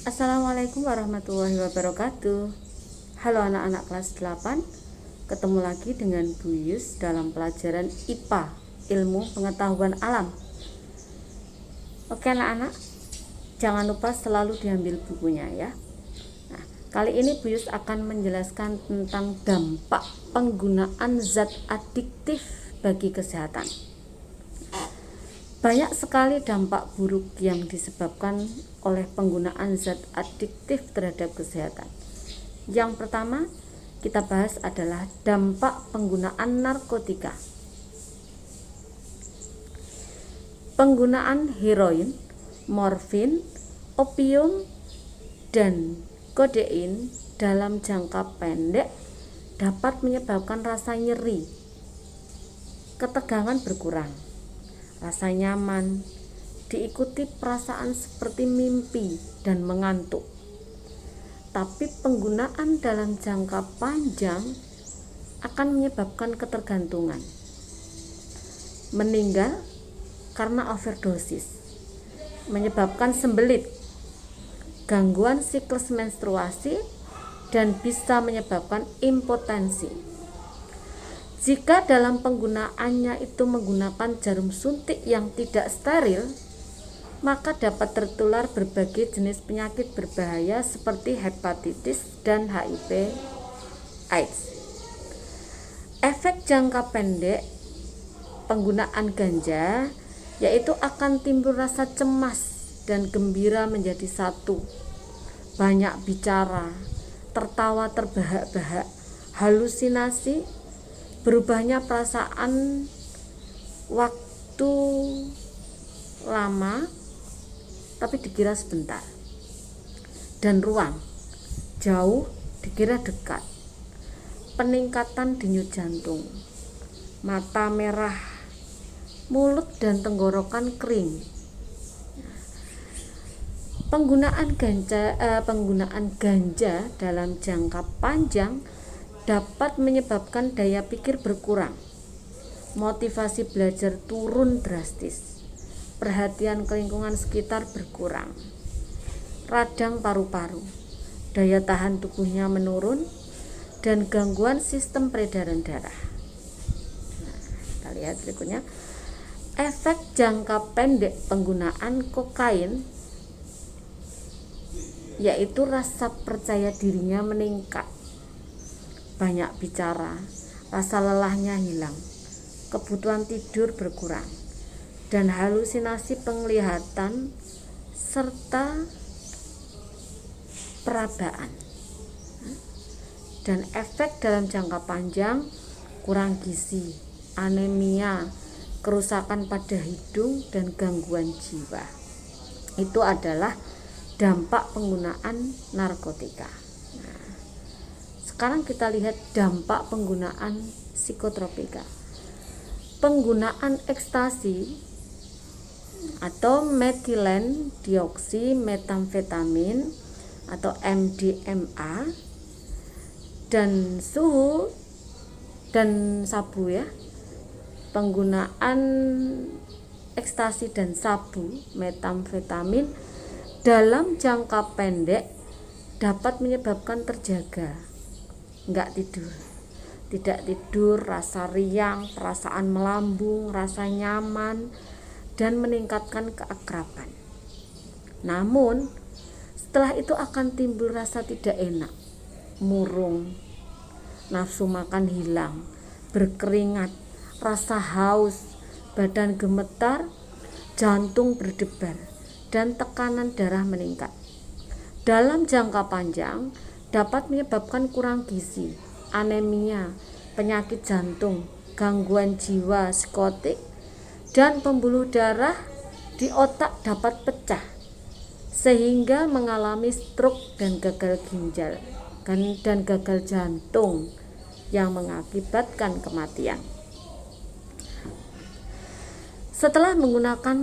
Assalamualaikum warahmatullahi wabarakatuh. Halo anak-anak kelas 8. Ketemu lagi dengan Bu Yus dalam pelajaran IPA, Ilmu Pengetahuan Alam. Oke anak-anak, jangan lupa selalu diambil bukunya ya. Nah, kali ini Bu Yus akan menjelaskan tentang dampak penggunaan zat adiktif bagi kesehatan. Banyak sekali dampak buruk yang disebabkan oleh penggunaan zat adiktif terhadap kesehatan. Yang pertama kita bahas adalah dampak penggunaan narkotika. Penggunaan heroin, morfin, opium, dan kodein dalam jangka pendek dapat menyebabkan rasa nyeri, ketegangan berkurang, rasa nyaman, diikuti perasaan seperti mimpi dan mengantuk. Tapi penggunaan dalam jangka panjang akan menyebabkan ketergantungan, meninggal karena overdosis, menyebabkan sembelit, gangguan siklus menstruasi, dan bisa menyebabkan impotensi. Jika dalam penggunaannya itu menggunakan jarum suntik yang tidak steril, maka dapat tertular berbagai jenis penyakit berbahaya seperti hepatitis dan HIV/AIDS. Efek jangka pendek penggunaan ganja yaitu akan timbul rasa cemas dan gembira menjadi satu, banyak bicara, tertawa terbahak-bahak, halusinasi, berubahnya perasaan waktu lama tapi dikira sebentar, dan ruang jauh dikira dekat, peningkatan denyut jantung, mata merah, mulut dan tenggorokan kering. Penggunaan ganja dalam jangka panjang dapat menyebabkan daya pikir berkurang, motivasi belajar turun drastis, perhatian ke lingkungan sekitar berkurang, radang paru-paru, daya tahan tubuhnya menurun, dan gangguan sistem peredaran darah. Nah, kita lihat berikutnya. Efek jangka pendek penggunaan kokain yaitu rasa percaya dirinya meningkat, banyak bicara, rasa lelahnya hilang, kebutuhan tidur berkurang, dan halusinasi penglihatan serta perabaan. Dan efek dalam jangka panjang, kurang gizi, anemia, kerusakan pada hidung, dan gangguan jiwa. Itu adalah dampak penggunaan narkotika. Sekarang kita lihat dampak penggunaan psikotropika. Penggunaan ekstasi atau metilen dioksimetamfetamin atau MDMA dan sabu ya. Penggunaan ekstasi dan sabu metamfetamin dalam jangka pendek dapat menyebabkan terjaga, enggak tidur, tidak tidur, rasa riang, perasaan melambung, rasa nyaman, dan meningkatkan keakraban. Namun setelah itu akan timbul rasa tidak enak, murung, nafsu makan hilang, berkeringat, rasa haus, badan gemetar, jantung berdebar, dan tekanan darah meningkat. Dalam jangka panjang dapat menyebabkan kurang gizi, anemia, penyakit jantung, gangguan jiwa psikotik, dan pembuluh darah di otak dapat pecah sehingga mengalami stroke dan gagal ginjal dan gagal jantung yang mengakibatkan kematian. Setelah menggunakan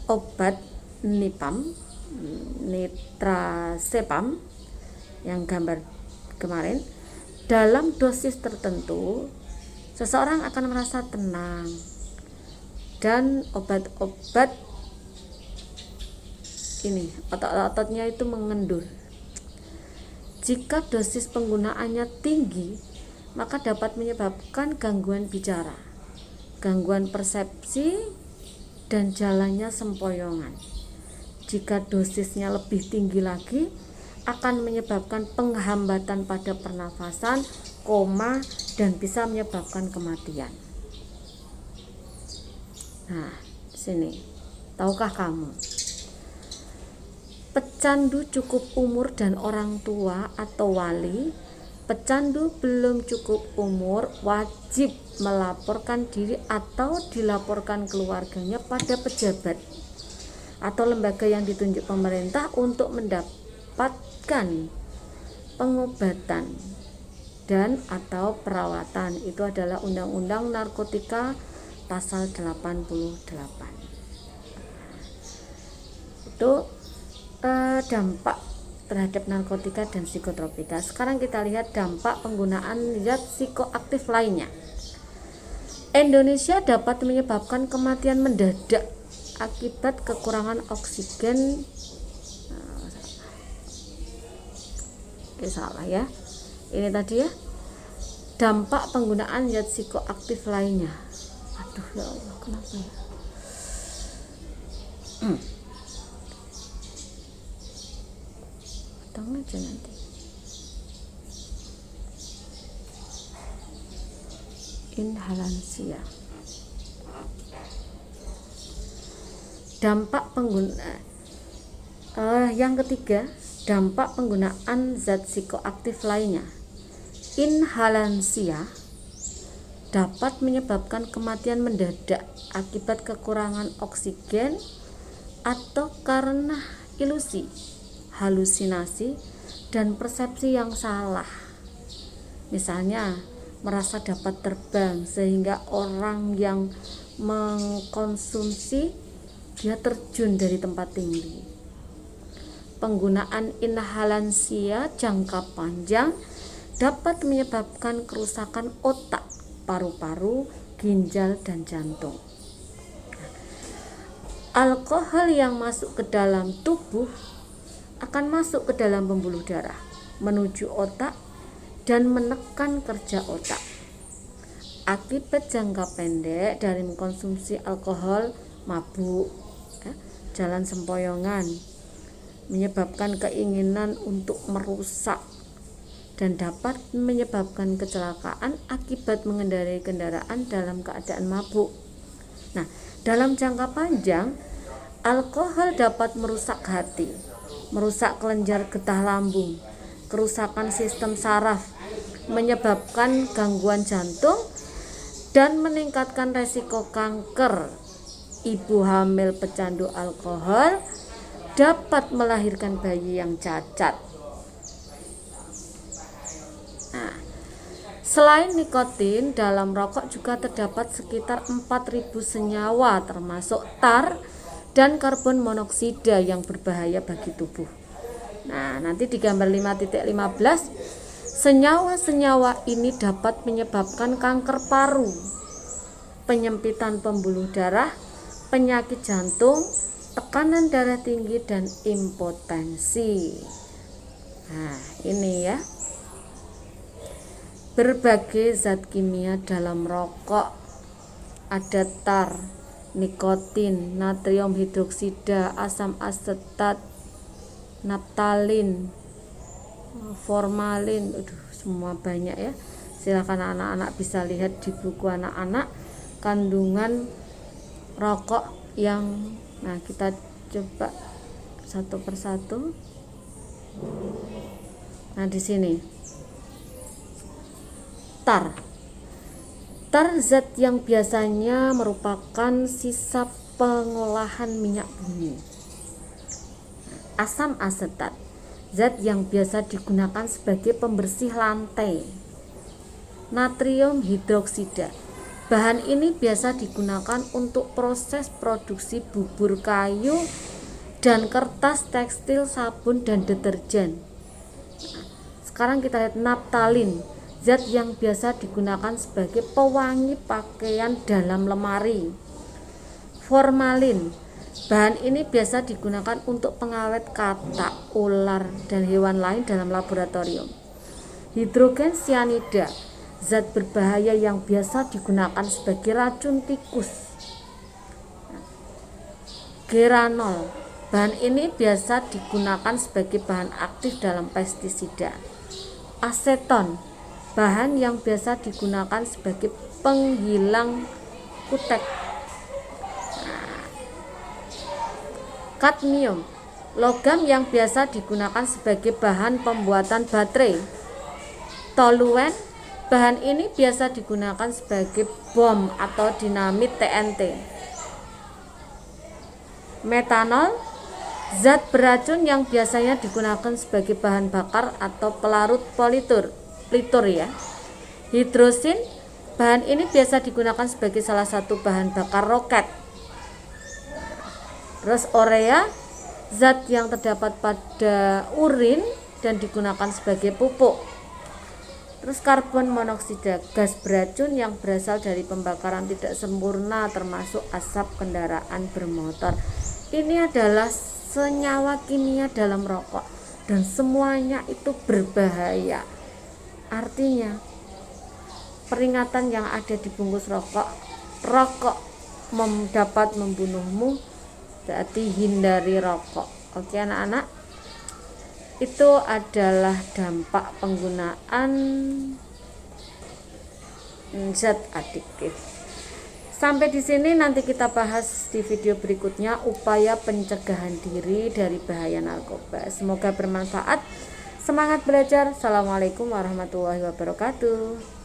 obat nitrazepam yang gambar kemarin dalam dosis tertentu, seseorang akan merasa tenang, dan obat-obat ini otot-ototnya itu mengendur. Jika dosis penggunaannya tinggi, maka dapat menyebabkan gangguan bicara, gangguan persepsi, dan jalannya sempoyongan. Jika dosisnya lebih tinggi lagi, akan menyebabkan penghambatan pada pernafasan, koma, dan bisa menyebabkan kematian. Nah, sini, tahukah kamu? Pecandu cukup umur dan orang tua atau wali. Pecandu belum cukup umur wajib melaporkan diri atau dilaporkan keluarganya pada pejabat atau lembaga yang ditunjuk pemerintah untuk mendapatkan pengobatan dan atau perawatan. Itu adalah Undang-Undang Narkotika pasal 88. Itu dampak terhadap narkotika dan psikotropika. Sekarang kita lihat dampak penggunaan zat psikoaktif lainnya. Indonesia dapat menyebabkan kematian mendadak akibat kekurangan oksigen. Salah ya. Ini tadi ya. Dampak penggunaan zat psikoaktif lainnya. Aduh ya Allah, kenapa ya? Potong aja nanti. Inhalansia. Dampak penggunaan yang ketiga, dampak penggunaan zat psikoaktif lainnya. Inhalansia dapat menyebabkan kematian mendadak akibat kekurangan oksigen atau karena ilusi, halusinasi, dan persepsi yang salah. Misalnya, merasa dapat terbang sehingga orang yang mengkonsumsi dia terjun dari tempat tinggi. Penggunaan inhalansia jangka panjang dapat menyebabkan kerusakan otak, paru-paru, ginjal, dan jantung. Alkohol yang masuk ke dalam tubuh akan masuk ke dalam pembuluh darah, menuju otak, dan menekan kerja otak. Akibat jangka pendek dari mengkonsumsi alkohol, mabuk, jalan sempoyongan, menyebabkan keinginan untuk merusak, dan dapat menyebabkan kecelakaan akibat mengendarai kendaraan dalam keadaan mabuk. Nah, dalam jangka panjang, alkohol dapat merusak hati, merusak kelenjar getah lambung, kerusakan sistem saraf, menyebabkan gangguan jantung, dan meningkatkan resiko kanker. Ibu hamil pecandu alkohol dapat melahirkan bayi yang cacat. Nah, selain nikotin, dalam rokok juga terdapat sekitar 4.000 senyawa termasuk tar dan karbon monoksida yang berbahaya bagi tubuh. Nah, nanti di gambar 5.15, senyawa-senyawa ini dapat menyebabkan kanker paru, penyempitan pembuluh darah, penyakit jantung, tekanan darah tinggi, dan impotensi. Nah, ini ya. Berbagai zat kimia dalam rokok, ada tar, nikotin, natrium hidroksida, asam asetat, naptalin, formalin, semua banyak ya. Silakan anak-anak bisa lihat di buku anak-anak kandungan rokok yang, nah kita coba satu persatu. Nah, di sini tar zat yang biasanya merupakan sisa pengolahan minyak bumi. Asam asetat, zat yang biasa digunakan sebagai pembersih lantai. Natrium hidroksida, bahan ini biasa digunakan untuk proses produksi bubur kayu dan kertas tekstil, sabun, dan deterjen. Sekarang kita lihat naptalin, zat yang biasa digunakan sebagai pewangi pakaian dalam lemari. Formalin, Bahan ini biasa digunakan untuk pengawet katak, ular, dan hewan lain dalam laboratorium. Hidrogen cyanida, zat berbahaya yang biasa digunakan sebagai racun tikus. Geranol, bahan ini biasa digunakan sebagai bahan aktif dalam pestisida. Aseton, bahan yang biasa digunakan sebagai penghilang kutek. Kadmium, logam yang biasa digunakan sebagai bahan pembuatan baterai. Toluen, bahan ini biasa digunakan sebagai bom atau dinamit TNT. Metanol, zat beracun yang biasanya digunakan sebagai bahan bakar atau pelarut plitur ya. Hidrosin, bahan ini biasa digunakan sebagai salah satu bahan bakar roket. Terus urea, zat yang terdapat pada urin dan digunakan sebagai pupuk. Terus karbon monoksida, gas beracun yang berasal dari pembakaran tidak sempurna termasuk asap kendaraan bermotor. Ini adalah senyawa kimia dalam rokok dan semuanya itu berbahaya. Artinya peringatan yang ada di bungkus rokok dapat membunuhmu, berarti hindari rokok. Oke anak-anak, itu adalah dampak penggunaan zat adiktif. Sampai di sini, nanti kita bahas di video berikutnya upaya pencegahan diri dari bahaya narkoba. Semoga bermanfaat. Semangat belajar. Assalamualaikum warahmatullahi wabarakatuh.